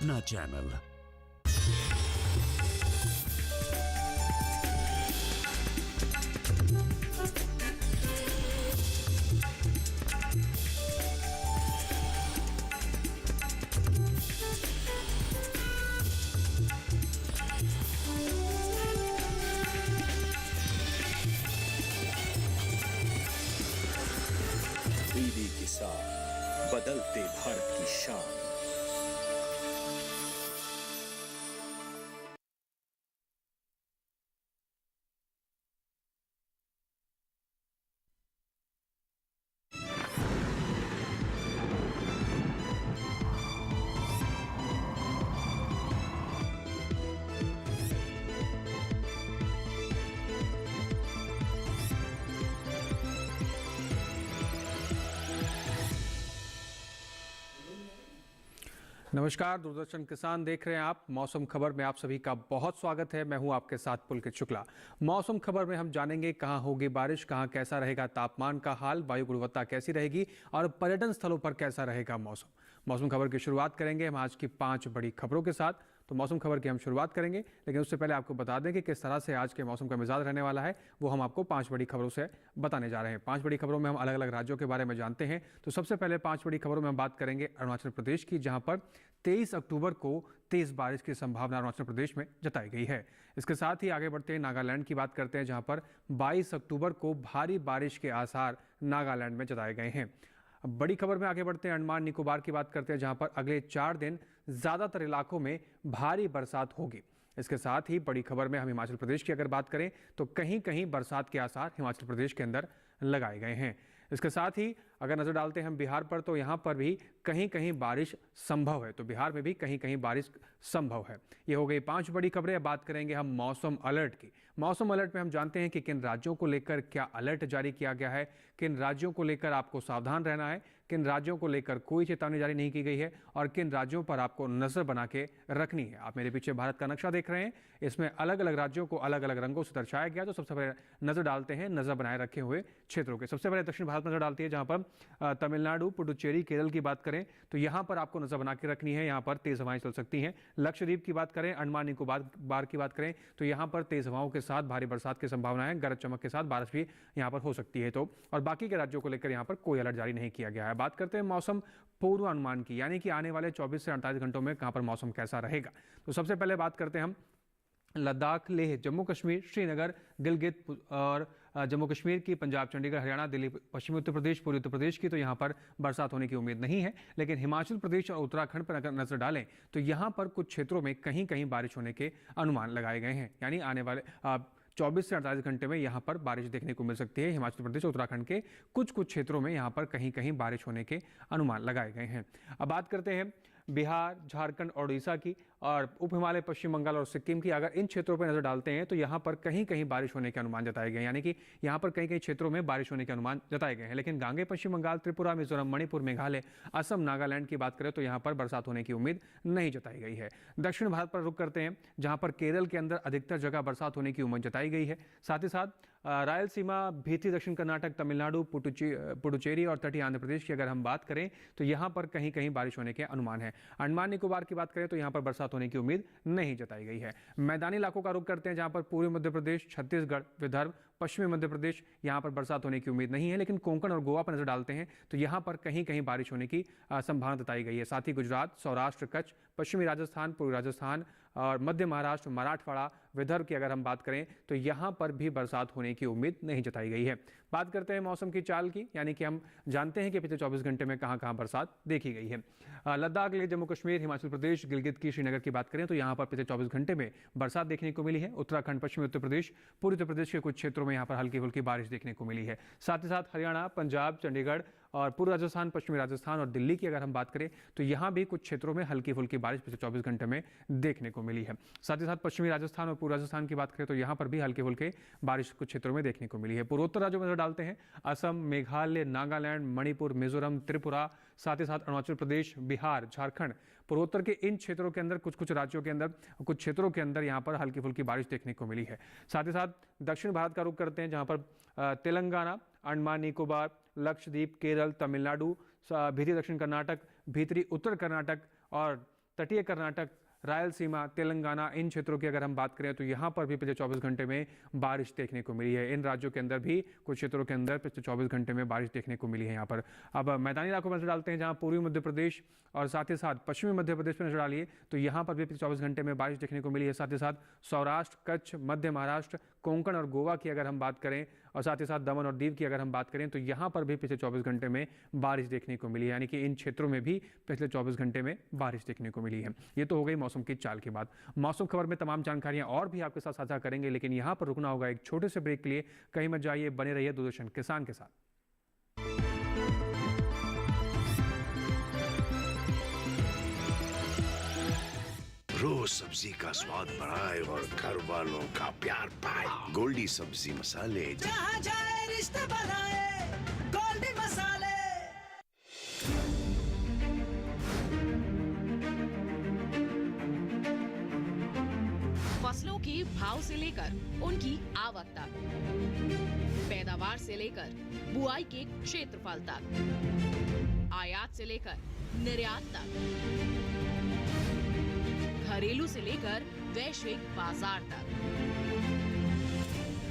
अपना channel. TV के साथ बदलते भारत की शान। नमस्कार, दूरदर्शन किसान देख रहे हैं आप। मौसम खबर में आप सभी का बहुत स्वागत है। मैं हूं आपके साथ पुलकित शुक्ला। मौसम खबर में हम जानेंगे कहां होगी बारिश, कहां कैसा रहेगा तापमान का हाल, वायु गुणवत्ता कैसी रहेगी और पर्यटन स्थलों पर कैसा रहेगा मौसम खबर की शुरुआत करेंगे हम आज की 5 बड़ी खबरों के साथ। तो मौसम खबर की हम शुरुआत करेंगे, लेकिन उससे पहले आपको बता दें कि किस तरह से आज के मौसम का मिजाज रहने वाला है, वो हम आपको 5 बड़ी खबरों से बताने जा रहे हैं। 5 बड़ी खबरों में हम अलग अलग राज्यों के बारे में जानते हैं। तो सबसे पहले 5 बड़ी खबरों में हम बात करेंगे अरुणाचल प्रदेश की, जहां पर 23 अक्टूबर को तेज बारिश की संभावना अरुणाचल प्रदेश में जताई गई है। इसके साथ ही आगे बढ़ते हैं, नागालैंड की बात करते हैं, जहां पर 22 अक्टूबर को भारी बारिश के आसार नागालैंड में जताए गए हैं। बड़ी खबर में आगे बढ़ते हैं, अंडमान निकोबार की बात करते हैं, जहां पर अगले 4 दिन ज्यादातर इलाकों में भारी बरसात होगी। इसके साथ ही बड़ी खबर में हम हिमाचल प्रदेश की अगर बात करें तो कहीं कहीं बरसात के आसार हिमाचल प्रदेश के अंदर लगाए गए हैं। इसके साथ ही अगर नजर डालते हैं हम बिहार पर, तो यहाँ पर भी कहीं कहीं बारिश संभव है। तो बिहार में भी कहीं कहीं बारिश संभव है। ये हो गई 5 बड़ी खबरें। अब बात करेंगे हम मौसम अलर्ट की। मौसम अलर्ट में हम जानते हैं कि किन राज्यों को लेकर क्या अलर्ट जारी किया गया है, किन राज्यों को लेकर आपको सावधान रहना है, किन राज्यों को लेकर कोई चेतावनी जारी नहीं की गई है और किन राज्यों पर आपको नजर बना के रखनी है। आप मेरे पीछे भारत का नक्शा देख रहे हैं, इसमें अलग अलग राज्यों को अलग अलग रंगों से दर्शाया गया। तो सबसे पहले नजर डालते हैं नजर बनाए रखे हुए क्षेत्रों के। सबसे पहले दक्षिण भारत में नजर डालती है, जहां पर तमिलनाडु, पुडुचेरी, केरल की बात करें तो यहां पर आपको नजर बना के रखनी है। यहां पर तेज हवाएं चल सकती हैं। लक्षद्वीप की बात करें, अंडमान निकोबार की बात करें तो यहां पर तेज हवाओं के साथ भारी बरसात की संभावना है। गरज चमक के साथ बारिश भी यहां पर हो सकती है। तो और बाकी के राज्यों को लेकर यहां पर कोई अलर्ट जारी नहीं किया गया है। बात करते हैं मौसम पूर्वानुमान की, यानी कि आने वाले 24 से 48 घंटों में कहां पर मौसम कैसा रहेगा। तो सबसे पहले बात करते हैं हम लद्दाख, लेह, जम्मू कश्मीर, श्रीनगर, गिलगित और जम्मू कश्मीर की, पंजाब, चंडीगढ़, हरियाणा, दिल्ली, पश्चिमी उत्तर प्रदेश, पूर्वी उत्तर प्रदेश की। तो यहाँ पर बरसात होने की उम्मीद नहीं है। लेकिन हिमाचल प्रदेश और उत्तराखंड पर अगर नजर डालें तो यहाँ पर कुछ क्षेत्रों में कहीं कहीं बारिश होने के अनुमान लगाए गए हैं। यानी आने वाले 24 से 48 घंटे में यहाँ पर बारिश देखने को मिल सकती है। हिमाचल प्रदेश और उत्तराखंड के कुछ क्षेत्रों में यहाँ पर कहीं कहीं बारिश होने के अनुमान लगाए गए हैं। अब बात करते हैं बिहार, झारखंड और उड़ीसा की और उप हिमालय, पश्चिम बंगाल और सिक्किम की। अगर इन क्षेत्रों पर नजर डालते हैं तो यहाँ पर कहीं कहीं बारिश होने के अनुमान जताए गए हैं। यानी कि यहाँ पर कई कई क्षेत्रों में बारिश होने के अनुमान जताए गए हैं। लेकिन गांगे, पश्चिम बंगाल, त्रिपुरा, मिजोरम, मणिपुर, मेघालय, असम, नागालैंड की बात करें तो यहाँ पर बरसात होने की उम्मीद नहीं जताई गई है। दक्षिण भारत पर रुख करते हैं, जहां पर केरल के अंदर अधिकतर जगह बरसात होने की उम्मीद जताई गई है। साथ ही साथ रायलसीमा, भीतरी दक्षिण कर्नाटक, तमिलनाडु, पुडुचेरी और तटीय आंध्र प्रदेश की अगर हम बात करें तो यहाँ पर कहीं कहीं बारिश होने के अनुमान है। अंडमान निकोबार की बात करें तो यहाँ पर बरसात होने की उम्मीद नहीं जताई गई है। मैदानी इलाकों का रुख करते हैं, जहां पर पूर्वी मध्य प्रदेश, छत्तीसगढ़, विदर्भ, पश्चिमी मध्य प्रदेश, यहाँ पर बरसात होने की उम्मीद नहीं है। लेकिन कोंकण और गोवा पर नजर डालते हैं तो यहाँ पर कहीं कहीं बारिश होने की संभावना बताई गई है। साथ ही गुजरात, सौराष्ट्र, कच्छ, पश्चिमी राजस्थान, पूर्वी राजस्थान और मध्य महाराष्ट्र, मराठवाड़ा, विदर्भ की अगर हम बात करें तो यहाँ पर भी बरसात होने की उम्मीद नहीं जताई गई है। बात करते हैं मौसम की चाल की, यानी कि हम जानते हैं कि पिछले 24 घंटे में कहां कहां बरसात देखी गई है। लद्दाख, लेह, जम्मू कश्मीर, हिमाचल प्रदेश, गिलगित की, श्रीनगर की बात करें तो यहाँ पर पिछले 24 घंटे में बरसात देखने को मिली है। उत्तराखंड, पश्चिमी उत्तर प्रदेश, पूर्वी उत्तर प्रदेश के कुछ क्षेत्रों में यहाँ पर हल्की फुल्की बारिश देखने को मिली है। साथ ही साथ हरियाणा, पंजाब, चंडीगढ़ और पूर्व राजस्थान, पश्चिमी राजस्थान और दिल्ली की अगर हम बात करें तो यहाँ भी कुछ क्षेत्रों में हल्की फुल्की बारिश पिछले 24 घंटे में देखने को मिली है। साथ ही साथ पश्चिमी राजस्थान और पूर्व राजस्थान की बात करें तो यहाँ पर भी हल्के फुल्के बारिश कुछ क्षेत्रों में देखने को मिली है। पूर्वोत्तर राज्यों में नजर डालते हैं, असम, मेघालय, नागालैंड, मणिपुर, मिजोरम, त्रिपुरा, साथ ही साथ अरुणाचल प्रदेश, बिहार, झारखंड, पूर्वोत्तर के इन क्षेत्रों के अंदर कुछ राज्यों के अंदर कुछ क्षेत्रों के अंदर यहाँ पर हल्की फुल्की बारिश देखने को मिली है। साथ ही साथ दक्षिण भारत का रुख करते हैं, जहाँ पर तेलंगाना, अंडमान निकोबार, लक्षद्वीप, केरल, तमिलनाडु, भीतरी दक्षिण कर्नाटक, भीतरी उत्तर कर्नाटक और तटीय कर्नाटक, रायलसीमा, तेलंगाना, इन क्षेत्रों की अगर हम बात करें तो यहाँ पर भी पिछले 24 घंटे में बारिश देखने को मिली है। इन राज्यों के अंदर भी कुछ क्षेत्रों के अंदर पिछले 24 घंटे में बारिश देखने को मिली है यहाँ पर। अब मैदानी इलाकों में नजर डालते हैं, जहाँ पूर्वी मध्य प्रदेश और साथ ही साथ पश्चिमी मध्य प्रदेश में नजर डालिए तो यहाँ पर भी पिछले 24 घंटे में बारिश देखने को मिली है। साथ ही साथ सौराष्ट्र, कच्छ, मध्य महाराष्ट्र, कोंकण और गोवा की अगर हम बात करें और साथ ही साथ दमन और दीव की अगर हम बात करें तो यहाँ पर भी पिछले 24 घंटे में बारिश देखने को मिली है। यानी कि इन क्षेत्रों में भी पिछले 24 घंटे में बारिश देखने को मिली है। ये तो हो गई मौसम की चाल की बात। मौसम खबर में तमाम जानकारियां और भी आपके साथ साझा करेंगे, लेकिन यहाँ पर रुकना होगा एक छोटे से ब्रेक के लिए। कहीं मत जाइए, बने रहिए दूरदर्शन किसान के साथ। रोज सब्जी का स्वाद बढ़ाए और घर वालों का प्यार पाए। गोल्डी सब्जी मसाले, जहाँ जाए रिश्ते बनाए, गोल्डी मसाले। फसलों के भाव से लेकर उनकी आवक तक, पैदावार से लेकर बुआई के क्षेत्रफल तक, आयात से लेकर निर्यात तक, घरेलू से लेकर वैश्विक बाजार तक,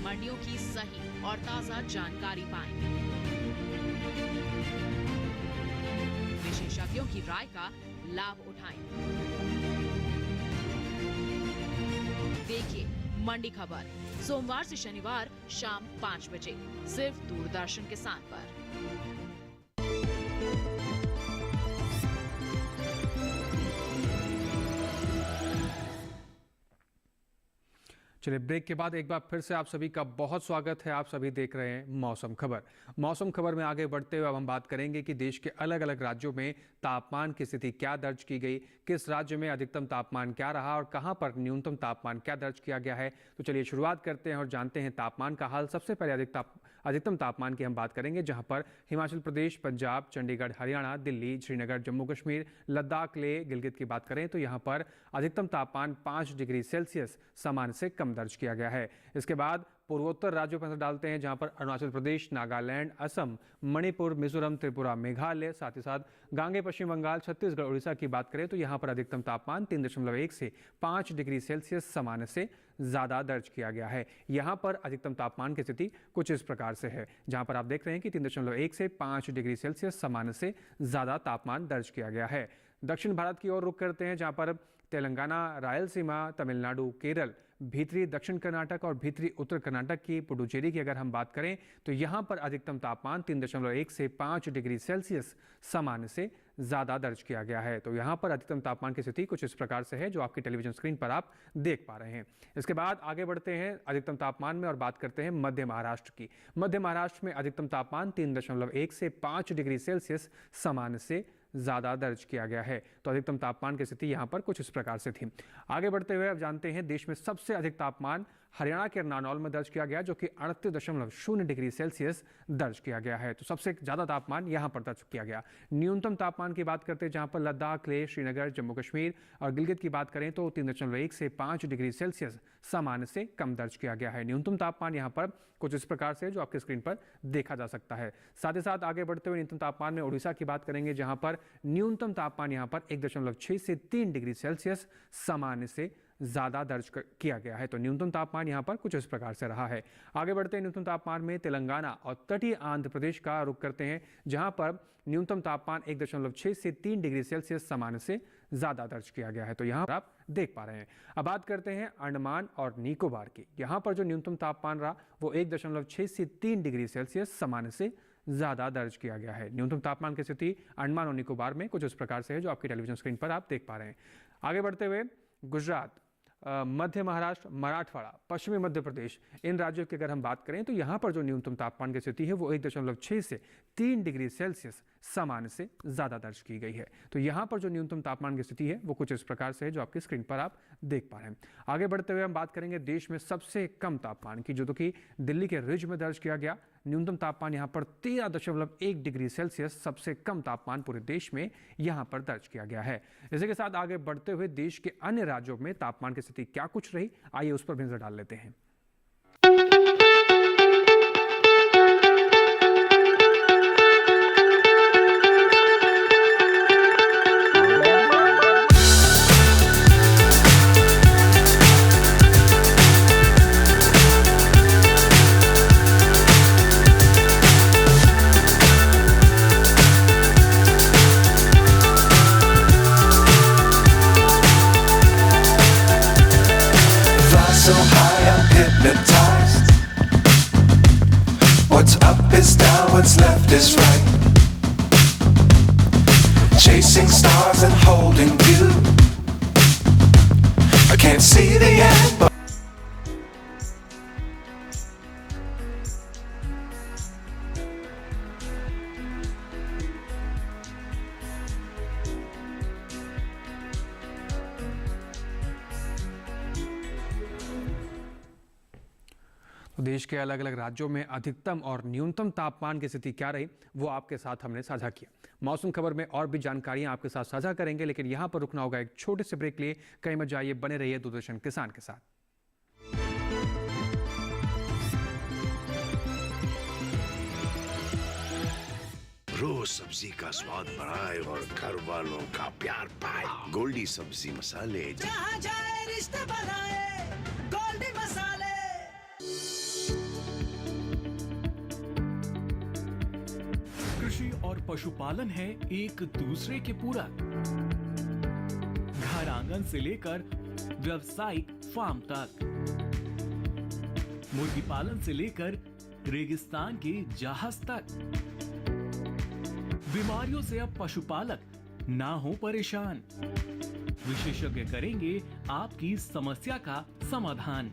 मंडियों की सही और ताजा जानकारी पाएं। विशेषज्ञों की राय का लाभ उठाएं। देखिए मंडी खबर सोमवार से शनिवार शाम 5 बजे सिर्फ दूरदर्शन किसान पर। चलिए, ब्रेक के बाद एक बार फिर से आप सभी का बहुत स्वागत है। आप सभी देख रहे हैं मौसम खबर। मौसम खबर में आगे बढ़ते हुए अब हम बात करेंगे कि देश के अलग अलग राज्यों में तापमान की स्थिति क्या दर्ज की गई, किस राज्य में अधिकतम तापमान क्या रहा और कहां पर न्यूनतम तापमान क्या दर्ज किया गया है। तो चलिए शुरुआत करते हैं और जानते हैं तापमान का हाल। सबसे पहले अधिकतम तापमान की हम बात करेंगे, जहां पर हिमाचल प्रदेश, पंजाब, चंडीगढ़, हरियाणा, दिल्ली, श्रीनगर, जम्मू कश्मीर, लद्दाख, लेह, गिलगित की बात करें तो यहां पर अधिकतम तापमान 5 डिग्री सेल्सियस सामान्य से कम दर्ज किया गया है। इसके बाद पूर्वोत्तर राज्यों पर नजर डालते हैं, जहां पर अरुणाचल प्रदेश, नागालैंड, असम, मणिपुर, मिजोरम, त्रिपुरा, मेघालय, साथ ही साथ गांगे, पश्चिम बंगाल, छत्तीसगढ़, उड़ीसा की बात करें तो यहां पर अधिकतम तापमान 3.1 से 5 डिग्री सेल्सियस सामान्य से ज्यादा दर्ज किया गया है। यहां पर अधिकतम तापमान की स्थिति कुछ इस प्रकार से है, जहां पर आप देख रहे हैं कि 3.1 से 5 डिग्री सेल्सियस सामान्य से ज्यादा तापमान दर्ज किया गया है। दक्षिण भारत की ओर रुख करते हैं, जहां पर तेलंगाना, रायलसीमा, तमिलनाडु, केरल, भीतरी दक्षिण कर्नाटक और भीतरी उत्तर कर्नाटक की पुडुचेरी की अगर हम बात करें तो यहां पर अधिकतम तापमान 3.1 से 5 डिग्री सेल्सियस सामान्य से ज्यादा दर्ज किया गया है। तो यहां पर अधिकतम तापमान की स्थिति कुछ इस प्रकार से है, जो आपकी टेलीविजन स्क्रीन पर आप देख पा रहे हैं। इसके बाद आगे बढ़ते हैं अधिकतम तापमान में और बात करते हैं मध्य महाराष्ट्र की। मध्य महाराष्ट्र में अधिकतम तापमान 3.1 से 5 डिग्री सेल्सियस सामान्य से ज्यादा दर्ज किया गया है। तो अधिकतम तापमान की स्थिति यहां पर कुछ इस प्रकार से थी। आगे बढ़ते हुए अब जानते हैं देश में सबसे अधिक तापमान हरियाणा के नारनौल में दर्ज किया गया, जो कि 38.0 डिग्री सेल्सियस दर्ज किया गया है। तो सबसे ज्यादा तापमान यहां पर दर्ज किया गया। न्यूनतम तापमान की बात करते हैं, जहां पर लद्दाख, लेह, श्रीनगर, जम्मू कश्मीर और गिलगित की बात करें तो 3.1 से 5 डिग्री सेल्सियस सामान्य से कम दर्ज किया गया है। न्यूनतम तापमान यहां पर कुछ इस प्रकार से, जो आपके स्क्रीन पर देखा जा सकता है। साथ ही साथ आगे बढ़ते हुए न्यूनतम तापमान में उड़ीसा की बात करेंगे, जहां पर न्यूनतम तापमान यहां पर 1.6 से 3 डिग्री सेल्सियस सामान्य से ज्यादा दर्ज किया गया है। तो न्यूनतम तापमान यहां पर कुछ इस प्रकार से रहा है। आगे बढ़ते हैं न्यूनतम तापमान में तेलंगाना और तटीय आंध्र प्रदेश का रुख करते हैं, जहां पर न्यूनतम तापमान 1.6 से 3 डिग्री सेल्सियस सामान्य से ज्यादा दर्ज किया गया है। तो यहां पर आप देख पा रहे हैं। अब बात करते हैं अंडमान और निकोबार की। यहां पर जो न्यूनतम तापमान रहा वो 1.6 से 3 डिग्री सेल्सियस सामान्य से ज्यादा दर्ज किया गया है। न्यूनतम तापमान की स्थिति अंडमान और निकोबार में कुछ इस प्रकार से है, जो आपकी टेलीविजन स्क्रीन पर आप देख पा रहे हैं। आगे बढ़ते हुए गुजरात, मध्य महाराष्ट्र, मराठवाड़ा, पश्चिमी मध्य प्रदेश, इन राज्यों की अगर हम बात करें तो यहाँ पर जो न्यूनतम तापमान की स्थिति है वो 1.6 से 3 डिग्री सेल्सियस सामान्य से ज़्यादा दर्ज की गई है। तो यहाँ पर जो न्यूनतम तापमान की स्थिति है वो कुछ इस प्रकार से है, जो आपकी स्क्रीन पर आप देख पा रहे हैं। आगे बढ़ते हुए हम बात करेंगे देश में सबसे कम तापमान की, जो कि दिल्ली के रिज में दर्ज किया गया। न्यूनतम तापमान यहाँ पर 13.1 डिग्री सेल्सियस सबसे कम तापमान पूरे देश में यहाँ पर दर्ज किया गया है। इसी के साथ आगे बढ़ते हुए देश के अन्य राज्यों में तापमान की स्थिति क्या कुछ रही, आइए उस पर भी नजर डाल लेते हैं। is down, what's left is right. Chasing stars and holding you. I can't see the end, but तो देश के अलग अलग राज्यों में अधिकतम और न्यूनतम तापमान की स्थिति क्या रही वो आपके साथ हमने साझा किया। मौसम खबर में और भी जानकारियां आपके साथ साझा करेंगे, लेकिन यहां पर रुकना होगा एक छोटे से ब्रेक लिए। कहीं मत जाइए, बने रहिए दूरदर्शन किसान के साथ। रोज सब्जी का स्वाद बढ़ाए और घर वालों का प्यार पाए। गोल्डी सब्जी मसाले। जहाँ जाए रिश्ते बनाए गोल्डी मसाले। कृषि और पशुपालन है एक दूसरे के पूरक। घर आंगन से लेकर व्यावसायिक फार्म तक, मुर्गी पालन से लेकर रेगिस्तान के जहाज तक। बीमारियों से अब पशुपालक ना हो परेशान। विशेषज्ञ करेंगे आपकी समस्या का समाधान।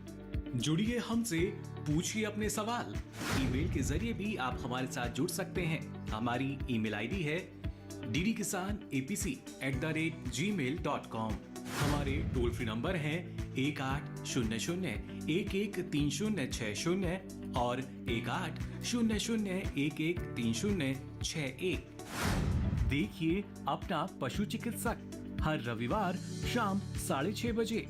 जुड़िए हमसे, पूछिए अपने सवाल। ईमेल के जरिए भी आप हमारे साथ जुड़ सकते हैं। हमारी ईमेल आईडी है ddkisanapc@gmail.com। हमारे टोल फ्री नंबर हैं 1800-113060 और 1800-113061। देखिए अपना पशु चिकित्सक हर रविवार शाम 6:30 बजे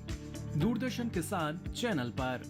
दूरदर्शन किसान चैनल पर।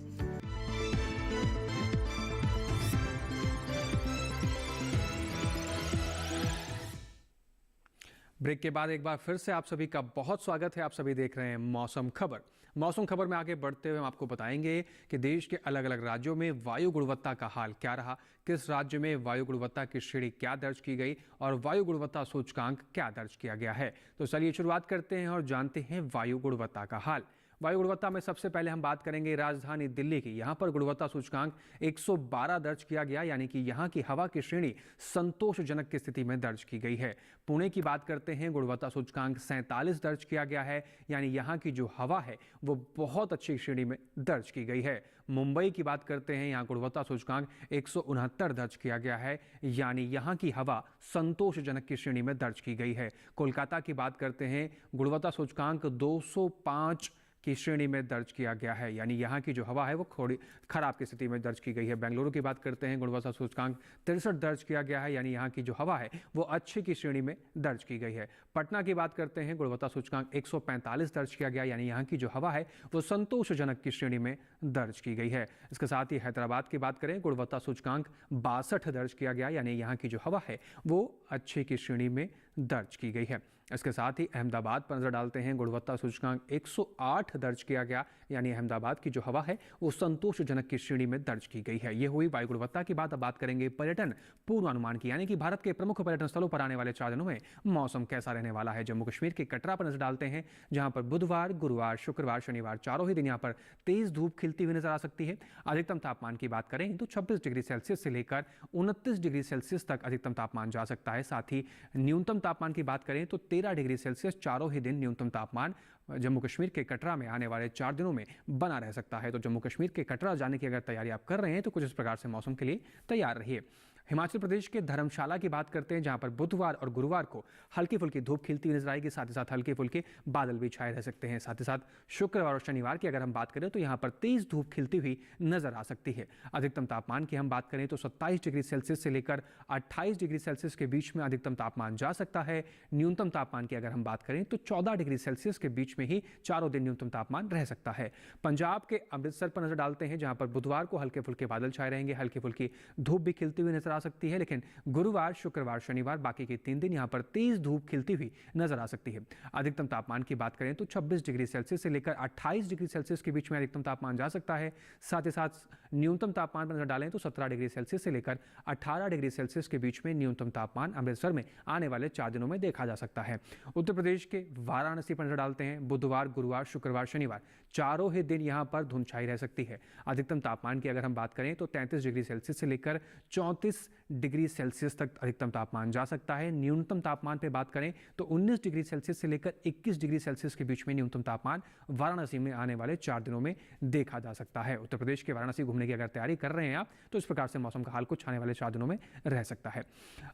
ब्रेक के बाद एक बार फिर से आप सभी का बहुत स्वागत है। आप सभी देख रहे हैं मौसम खबर। मौसम खबर में आगे बढ़ते हुए हम आपको बताएंगे कि देश के अलग अलग राज्यों में वायु गुणवत्ता का हाल क्या रहा, किस राज्य में वायु गुणवत्ता की श्रेणी क्या दर्ज की गई और वायु गुणवत्ता सूचकांक क्या दर्ज किया गया है। तो चलिए शुरुआत करते हैं और जानते हैं वायु गुणवत्ता का हाल। वायु गुणवत्ता में सबसे पहले हम बात करेंगे राजधानी दिल्ली की। यहाँ पर गुणवत्ता सूचकांक 112 दर्ज किया गया, यानी कि यहाँ की हवा की श्रेणी संतोषजनक की स्थिति में दर्ज की गई है। पुणे की बात करते हैं, गुणवत्ता सूचकांक 47 दर्ज किया गया है, यानी यहाँ की जो हवा है वो बहुत अच्छी श्रेणी में दर्ज की गई है। मुंबई की बात करते हैं, यहाँ गुणवत्ता सूचकांक 169 दर्ज किया गया है, यानी यहाँ की हवा संतोषजनक की श्रेणी में दर्ज की गई है। कोलकाता की बात करते हैं, गुणवत्ता सूचकांक 205 की श्रेणी में दर्ज किया गया है, यानी यहाँ की जो हवा है वो थोड़ी खराब की स्थिति में दर्ज की गई है। बेंगलुरु की बात करते हैं, गुणवत्ता सूचकांक 63 दर्ज किया गया है, यानी यहाँ की जो हवा है वो अच्छे की श्रेणी में दर्ज की गई है। पटना की बात करते हैं, गुणवत्ता सूचकांक 145 दर्ज किया गया, यानी यहाँ की जो हवा है वो संतोषजनक की श्रेणी में दर्ज की गई है। इसके साथ ही हैदराबाद की बात करें, गुणवत्ता सूचकांक 62 दर्ज किया गया, यानी यहाँ की जो हवा है वो अच्छे की श्रेणी में दर्ज की गई है। इसके साथ ही अहमदाबाद पर नजर डालते हैं, गुणवत्ता सूचकांक 108 दर्ज किया गया, यानी अहमदाबाद की जो हवा है वो संतोषजनक की श्रेणी में दर्ज की गई है। ये हुई वायु गुणवत्ता की बात। अब बात करेंगे पर्यटन पूर्वानुमान की, यानी कि भारत के प्रमुख पर्यटन स्थलों पर आने वाले 4 दिनों में मौसम कैसा रहने वाला है। जम्मू कश्मीर के कटरा पर नजर डालते हैं, जहां पर बुधवार, गुरुवार, शुक्रवार, शनिवार चारों ही दिन यहाँ पर तेज धूप खिलती हुई नजर आ सकती है। अधिकतम तापमान की बात करें तो 26 डिग्री सेल्सियस से लेकर 29 डिग्री सेल्सियस तक अधिकतम तापमान जा सकता है। साथ ही न्यूनतम तापमान की बात करें तो 13 डिग्री सेल्सियस चारों ही दिन न्यूनतम तापमान जम्मू कश्मीर के कटरा में आने वाले 4 दिनों में बना रह सकता है। तो जम्मू कश्मीर के कटरा जाने की अगर तैयारी आप कर रहे हैं तो कुछ इस प्रकार से मौसम के लिए तैयार रहिए। हिमाचल प्रदेश के धर्मशाला की बात करते हैं, जहां पर बुधवार और गुरुवार को हल्की फुल्की धूप खिलती हुई नजर आएगी, साथ ही साथ हल्के फुल्के बादल भी छाए रह सकते हैं। साथ ही साथ शुक्रवार और शनिवार की अगर हम बात करें तो यहां पर तेज धूप खिलती हुई नजर आ सकती है। अधिकतम तापमान की हम बात करें तो 27 डिग्री सेल्सियस से लेकर 28 डिग्री सेल्सियस के बीच में अधिकतम तापमान जा सकता है। न्यूनतम तापमान की अगर हम बात करें तो 14 डिग्री सेल्सियस के बीच में ही चारों दिन न्यूनतम तापमान रह सकता है। पंजाब के अमृतसर पर नजर डालते हैं, जहां पर बुधवार को हल्के फुल्के बादल छाए रहेंगे, हल्की फुल्की धूप भी खिलती हुई नजर आ सकती है, लेकिन गुरुवार, शुक्रवार, शनिवार बाकी के 3 दिन यहां पर तेज धूप खिलती हुई नजर आ सकती है। अधिकतम तापमान की बात करें तो 26 डिग्री सेल्सियस से लेकर 28 डिग्री सेल्सियस के बीच में अधिकतम तापमान जा सकता है। साथ ही साथ न्यूनतम तापमान पर नजर डालें तो 17 डिग्री सेल्सियस से लेकर 18 डिग्री सेल्सियस के बीच में न्यूनतम तापमान अमृतसर में आने वाले 4 दिनों में देखा जा सकता है। उत्तर प्रदेश के वाराणसी पर नजर डालते हैं, बुधवार, गुरुवार, शुक्रवार, शनिवार चारों ही दिन यहां पर धुंध छाई रह सकती है। अधिकतम तापमान की अगर हम बात करें तो 33 डिग्री सेल्सियस से लेकर 34 डिग्री सेल्सियस तक अधिकतम तापमान जा सकता है। न्यूनतम तापमान पे बात करें तो 19 डिग्री सेल्सियस से लेकर 21 डिग्री सेल्सियस के बीच में न्यूनतम तापमान वाराणसी में आने वाले 4 दिनों में देखा जा सकता है। उत्तर प्रदेश के वाराणसी घूमने की अगर तैयारी कर रहे हैं आप तो इस प्रकार से मौसम का हाल कुछ आने वाले 4 दिनों में रह सकता है।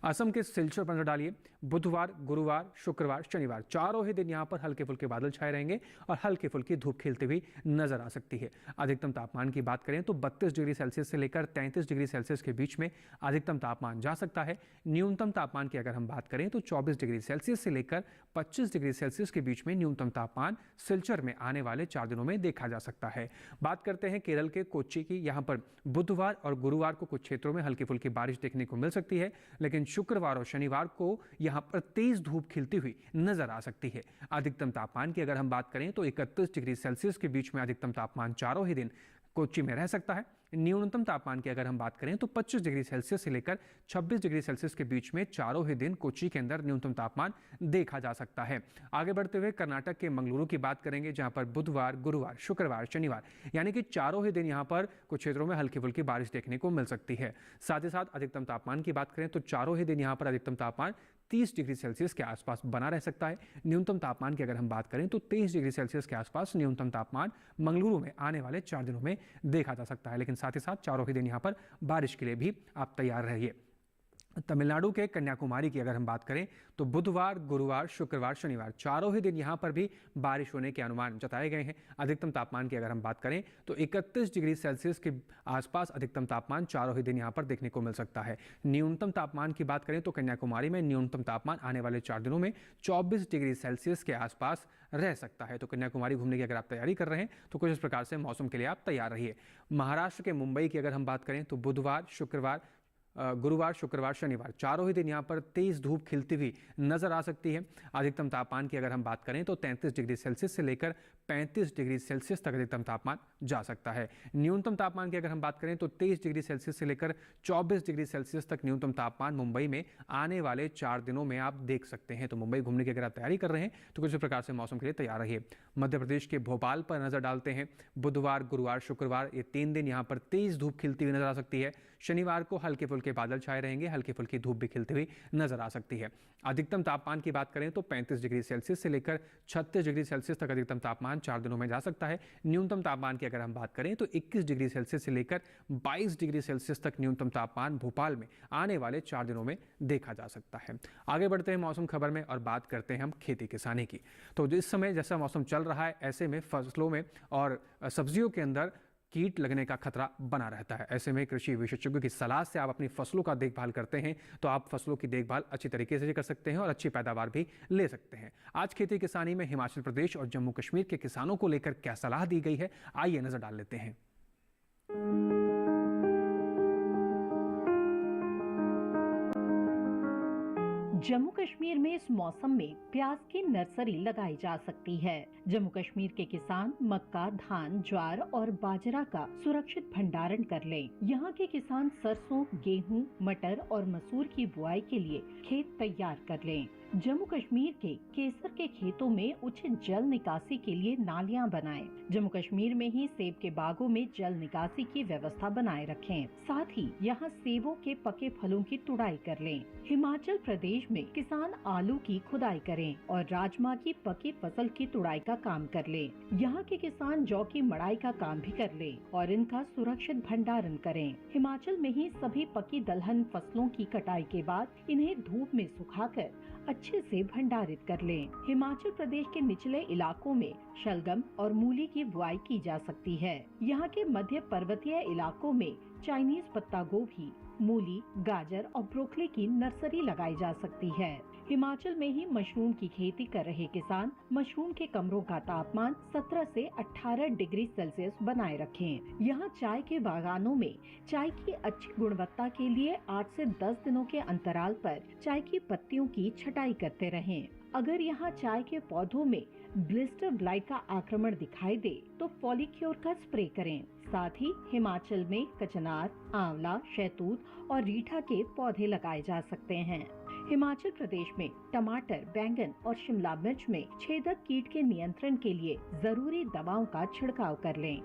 असम के सिलचर पर नजर डालिए। बुधवार, गुरुवार, शुक्रवार, शनिवार चारों ही दिन यहाँ पर हल्के फुल्के बादल छाए रहेंगे और हल्की फुल्की धूप खिलती हुई नजर आ सकती है। अधिकतम तापमान की बात करें तो 32 डिग्री सेल्सियस से लेकर 33 डिग्री सेल्सियस के बीच में अधिकतम तापमान जा सकता है। न्यूनतम तापमान की अगर हम बात करें तो 24 डिग्री सेल्सियस से लेकर 25 डिग्री सेल्सियस के बीच में न्यूनतम तापमान सिलचर में आने वाले 4 दिनों में देखा जा सकता है। बात करते हैं केरल के कोच्चि की। यहाँ पर बुधवार और गुरुवार को कुछ क्षेत्रों में हल्की फुल्की बारिश देखने को मिल सकती है, लेकिन शुक्रवार और शनिवार को यहाँ पर तेज धूप खिलती हुई नजर आ सकती है। अधिकतम तापमान की अगर हम बात करें तो 31 डिग्री सेल्सियस के बीच में अधिकतम तापमान चारों ही दिन कोच्चि में रह सकता है। न्यूनतम तापमान की अगर हम बात करें तो 25 डिग्री सेल्सियस से लेकर 26 डिग्री सेल्सियस के बीच में चारों ही दिन कोच्चि के अंदर न्यूनतम तापमान देखा जा सकता है। आगे बढ़ते हुए कर्नाटक के मंगलुरु की बात करेंगे, जहां पर बुधवार, गुरुवार, शुक्रवार, शनिवार यानी कि चारों ही दिन यहां पर कुछ क्षेत्रों में हल्की फुल्की बारिश देखने को मिल सकती है। साथ ही साथ अधिकतम तापमान की बात करें तो चारों ही दिन यहां पर अधिकतम तापमान 30 डिग्री सेल्सियस के आसपास बना रह सकता है। न्यूनतम तापमान की अगर हम बात करें तो 23 डिग्री सेल्सियस के आसपास न्यूनतम तापमान मंगलुरु में आने वाले 4 दिनों में देखा जा सकता है। लेकिन साथ ही साथ चारों ही दिन यहाँ पर बारिश के लिए भी आप तैयार रहिए। तमिलनाडु के कन्याकुमारी की अगर हम बात करें तो बुधवार, गुरुवार, शुक्रवार, शनिवार चारों ही दिन यहाँ पर भी बारिश होने के अनुमान जताए गए हैं। अधिकतम तापमान की अगर हम बात करें तो 31 डिग्री सेल्सियस के आसपास अधिकतम तापमान चारों ही दिन यहाँ पर देखने को मिल सकता है। न्यूनतम तापमान की बात करें तो कन्याकुमारी में न्यूनतम तापमान आने वाले 4 दिनों में 24 डिग्री सेल्सियस के आसपास रह सकता है। तो कन्याकुमारी घूमने की अगर आप तैयारी कर रहे हैं तो कुछ इस प्रकार से मौसम के लिए आप तैयार रहिए। महाराष्ट्र के मुंबई की अगर हम बात करें तो बुधवार, शुक्रवार, गुरुवार, शुक्रवार, शनिवार चारों ही दिन यहाँ पर तेज धूप खिलती हुई नजर आ सकती है। अधिकतम तापमान की अगर हम बात करें तो 33 डिग्री सेल्सियस से लेकर 35 डिग्री सेल्सियस तक अधिकतम तापमान जा सकता है। न्यूनतम तापमान की अगर हम बात करें तो 23 डिग्री सेल्सियस से लेकर 24 डिग्री सेल्सियस तक न्यूनतम तापमान मुंबई में आने वाले 4 दिनों में आप देख सकते हैं। तो मुंबई घूमने की अगर आप तैयारी कर रहे हैं तो कुछ प्रकार से मौसम के लिए तैयार रहिए। मध्य प्रदेश के भोपाल पर नजर डालते हैं। बुधवार, गुरुवार, शुक्रवार ये 3 दिन यहाँ पर तेज धूप खिलती हुई नजर आ सकती है। शनिवार को हल्के फुल्के बादल छाए रहेंगे, हल्की फुल्की धूप भी खिलती हुई नजर आ सकती है। अधिकतम तापमान की बात करें तो 35 डिग्री सेल्सियस से लेकर 36 डिग्री सेल्सियस तक अधिकतम तापमान 4 दिनों में जा सकता है। न्यूनतम तापमान की अगर हम बात करें तो 21 डिग्री सेल्सियस से लेकर 22 डिग्री सेल्सियस तक न्यूनतम तापमान भोपाल में आने वाले 4 दिनों में देखा जा सकता है। आगे बढ़ते हैं मौसम खबर में और बात करते हैं हम खेती किसानी की। तो इस समय जैसा मौसम चल रहा है ऐसे में फसलों में और सब्जियों के अंदर कीट लगने का खतरा बना रहता है। ऐसे में कृषि विशेषज्ञों की सलाह से आप अपनी फसलों का देखभाल करते हैं तो आप फसलों की देखभाल अच्छी तरीके से कर सकते हैं और अच्छी पैदावार भी ले सकते हैं। आज खेती किसानी में हिमाचल प्रदेश और जम्मू कश्मीर के किसानों को लेकर क्या सलाह दी गई है, आइए नजर डाल लेते हैं। जम्मू कश्मीर में इस मौसम में प्याज की नर्सरी लगाई जा सकती है। जम्मू कश्मीर के किसान मक्का, धान, ज्वार और बाजरा का सुरक्षित भंडारण कर लें। यहाँ के किसान सरसों, गेहूं, मटर और मसूर की बुआई के लिए खेत तैयार कर लें। जम्मू कश्मीर के केसर के खेतों में उचित जल निकासी के लिए नालियां बनाएं। जम्मू कश्मीर में ही सेब के बागों में जल निकासी की व्यवस्था बनाए रखें। साथ ही यहाँ सेबों के पके फलों की तुड़ाई कर लें। हिमाचल प्रदेश में किसान आलू की खुदाई करें और राजमा की पकी फसल की तुड़ाई का काम कर लें। यहाँ के किसान जौ की मड़ाई का काम भी कर लें और इनका सुरक्षित भंडारण करें। हिमाचल में ही सभी पकी दलहन फसलों की कटाई के बाद इन्हें धूप में सुखाकर अच्छे से भंडारित कर लें। हिमाचल प्रदेश के निचले इलाकों में शलगम और मूली की बुआई की जा सकती है। यहाँ के मध्य पर्वतीय इलाकों में चाइनीज पत्ता गोभी, मूली, गाजर और ब्रोकली की नर्सरी लगाई जा सकती है। हिमाचल में ही मशरूम की खेती कर रहे किसान मशरूम के कमरों का तापमान 17 से 18 डिग्री सेल्सियस बनाए रखें। यहाँ चाय के बागानों में चाय की अच्छी गुणवत्ता के लिए 8 से 10 दिनों के अंतराल पर चाय की पत्तियों की छटाई करते रहें। अगर यहाँ चाय के पौधों में ब्लिस्टर ब्लाइट का आक्रमण दिखाई दे तो फॉलिक्योर का स्प्रे करें। साथ ही हिमाचल में कचनार, आंवला, शहतूत और रीठा के पौधे लगाए जा सकते हैं। हिमाचल प्रदेश में टमाटर, बैंगन और शिमला मिर्च में छेदक कीट के नियंत्रण के लिए जरूरी दवाओं का छिड़काव कर लें।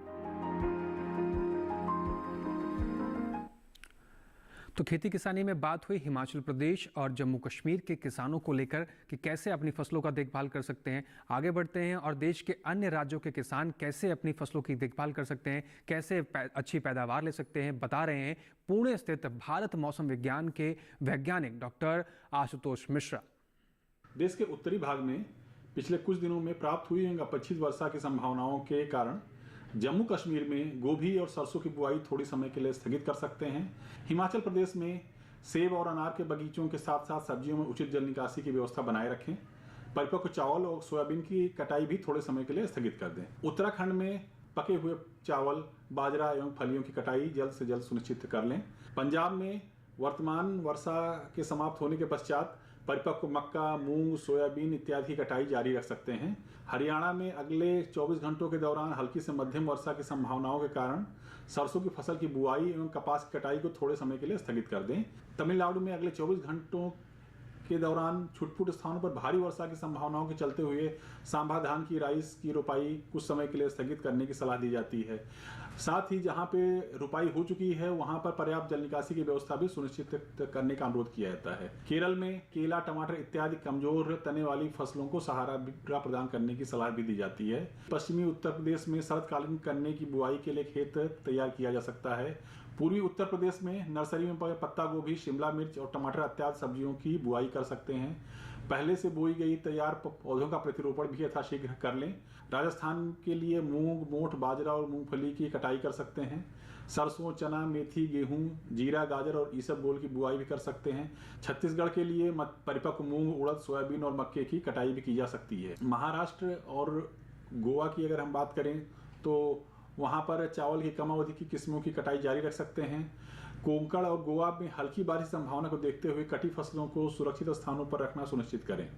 तो खेती किसानी में बात हुई हिमाचल प्रदेश और जम्मू कश्मीर के किसानों को लेकर कि कैसे अपनी फसलों का देखभाल कर सकते हैं। आगे बढ़ते हैं और देश के अन्य राज्यों के किसान कैसे अपनी फसलों की देखभाल कर सकते हैं, कैसे अच्छी पैदावार ले सकते हैं, बता रहे हैं पुणे स्थित भारत मौसम विज्ञान के वैज्ञानिक डॉक्टर आशुतोष मिश्रा। देश के उत्तरी भाग में पिछले कुछ दिनों में प्राप्त हुई अपेक्षित वर्षा की संभावनाओं के कारण जम्मू कश्मीर में गोभी और सरसों की बुआई थोड़ी समय के लिए स्थगित कर सकते हैं। हिमाचल प्रदेश में सेब और अनार के बगीचों के साथ साथ सब्जियों में उचित जल निकासी की व्यवस्था बनाए रखें। परिपक्व चावल और सोयाबीन की कटाई भी थोड़े समय के लिए स्थगित कर दें। उत्तराखंड में पके हुए चावल, बाजरा एवं फलियों की कटाई जल्द से जल्द सुनिश्चित कर लें। पंजाब में वर्तमान वर्षा के समाप्त होने के पश्चात परिपक्व मक्का, मूंग, सोयाबीन इत्यादि की कटाई जारी रख सकते हैं। हरियाणा में अगले 24 घंटों के दौरान हल्की से मध्यम वर्षा की संभावनाओं के कारण सरसों की फसल की बुआई एवं कपास की कटाई को थोड़े समय के लिए स्थगित कर दें। तमिलनाडु में अगले 24 घंटों के दौरान छुटपुट स्थानों पर भारी वर्षा की संभावनाओं के चलते हुए सांभा धान की राइस की रोपाई कुछ समय के लिए स्थगित करने की सलाह दी जाती है। साथ ही जहां पे रोपाई हो चुकी है वहां पर पर्याप्त जल निकासी की व्यवस्था भी सुनिश्चित करने का अनुरोध किया जाता है। केरल में केला, टमाटर इत्यादि कमजोर तने वाली फसलों को सहारा प्रदान करने की सलाह भी दी जाती है। पश्चिमी उत्तर प्रदेश में शरतकालीन गन्ने की बुआई के लिए खेत तैयार किया जा सकता है। पूर्वी उत्तर प्रदेश में नर्सरी में पत्ता गोभी, शिमला मिर्च और टमाटर इत्यादि सब्जियों की बुआई कर सकते हैं। पहले से बोई गई तैयार पौधों का प्रतिरोपण भी यथाशीघ्र कर लें। राजस्थान के लिए मूंग, मोठ, बाजरा और मूंगफली की कटाई कर सकते हैं। सरसों, चना, मेथी, गेहूं, जीरा, गाजर और इसबगोल की बुआई भी कर सकते हैं। छत्तीसगढ़ के लिए परिपक्व मूंग, उड़द, सोयाबीन और मक्के की कटाई भी की जा सकती है। महाराष्ट्र और गोवा की अगर हम बात करें तो वहां पर चावल की कम अवधि की किस्मों की कटाई जारी रख सकते हैं। कोंकण और गोवा में हल्की बारिश संभावना को देखते हुए कटी फसलों को सुरक्षित स्थानों पर रखना सुनिश्चित करें।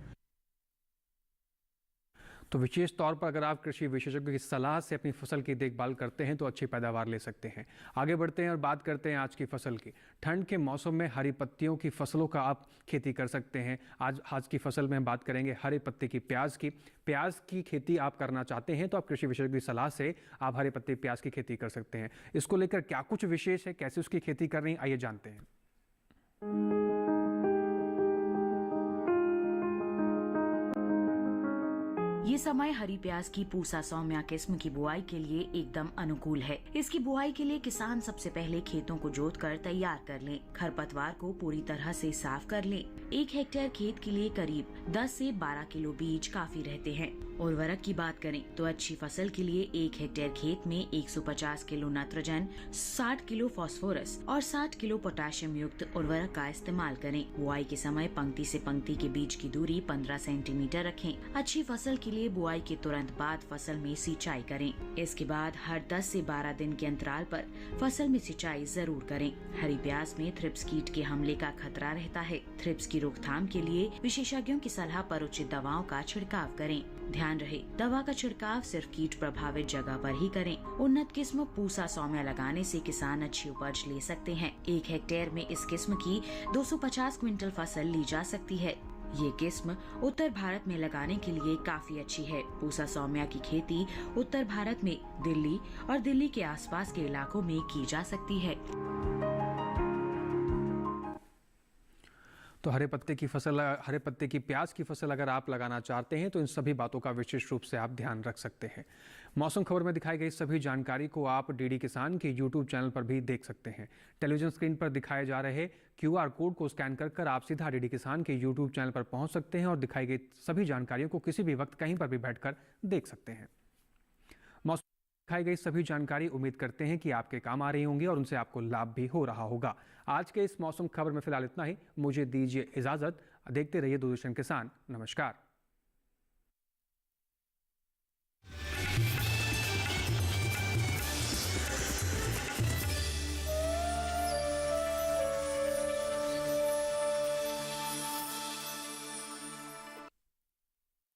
तो विशेष तौर पर अगर आप कृषि विशेषज्ञों की सलाह से अपनी फसल की देखभाल करते हैं तो अच्छी पैदावार ले सकते हैं। आगे बढ़ते हैं और बात करते हैं आज की फसल की। ठंड के मौसम में हरी पत्तियों की फसलों का आप खेती कर सकते हैं। आज की फसल में हम बात करेंगे हरे पत्ते की प्याज की। प्याज की खेती आप करना चाहते हैं तो आप कृषि विशेषज्ञ की सलाह से आप हरे पत्ते प्याज की खेती कर सकते हैं। इसको लेकर क्या कुछ विशेष है, कैसे उसकी खेती करनी, आइए जानते हैं। ये समय हरी प्याज की पूसा सौम्या किस्म की बुआई के लिए एकदम अनुकूल है। इसकी बुआई के लिए किसान सबसे पहले खेतों को जोतकर तैयार कर लें। खरपतवार को पूरी तरह से साफ कर लें। 1 हेक्टेयर खेत के लिए करीब 10 से 12 किलो बीज काफी रहते हैं। उर्वरक की बात करें तो अच्छी फसल के लिए 1 हेक्टेयर खेत में 150 किलो नाइट्रोजन, 60 किलो फास्फोरस और 60 किलो पोटेशियम युक्त उर्वरक का इस्तेमाल करें। बुआई के समय पंक्ति से पंक्ति के बीच की दूरी 15 सेंटीमीटर रखें। अच्छी फसल के लिए बुआई के तुरंत बाद फसल में सिंचाई करें। इसके बाद हर 10 से 12 दिन के अंतराल पर फसल में सिंचाई जरूर करें। हरी प्याज में थ्रिप्स कीट के हमले का खतरा रहता है। थ्रिप्स की रोकथाम के लिए विशेषज्ञों की सलाह पर उचित दवाओं का छिड़काव करें। ध्यान रहे, दवा का छिड़काव सिर्फ कीट प्रभावित जगह पर ही करें। उन्नत किस्म पूसा सौम्या लगाने से किसान अच्छी उपज ले सकते हैं। 1 हेक्टेयर में इस किस्म की 250 क्विंटल फसल ली जा सकती है। ये किस्म उत्तर भारत में लगाने के लिए काफी अच्छी है। पूसा सौम्या की खेती उत्तर भारत में दिल्ली और दिल्ली के आसपास के इलाकों में की जा सकती है। तो हरे पत्ते की प्याज की फसल अगर आप लगाना चाहते हैं तो इन सभी बातों का विशेष रूप से आप ध्यान रख सकते हैं। मौसम खबर में दिखाई गई सभी जानकारी को आप डीडी किसान के यूट्यूब चैनल पर भी देख सकते हैं। टेलीविजन स्क्रीन पर दिखाए जा रहे QR कोड को स्कैन कर आप सीधा डीडी किसान के यूट्यूब चैनल पर पहुंच सकते हैं और दिखाई गई सभी जानकारियों को किसी भी वक्त कहीं पर भी बैठकर देख सकते हैं। दिखाई गई सभी जानकारी उम्मीद करते हैं कि आपके काम आ रही होंगी और उनसे आपको लाभ भी हो रहा होगा। आज के इस मौसम खबर में फिलहाल इतना ही। मुझे दीजिए इजाजत। देखते रहिए दूरदर्शन किसान। नमस्कार।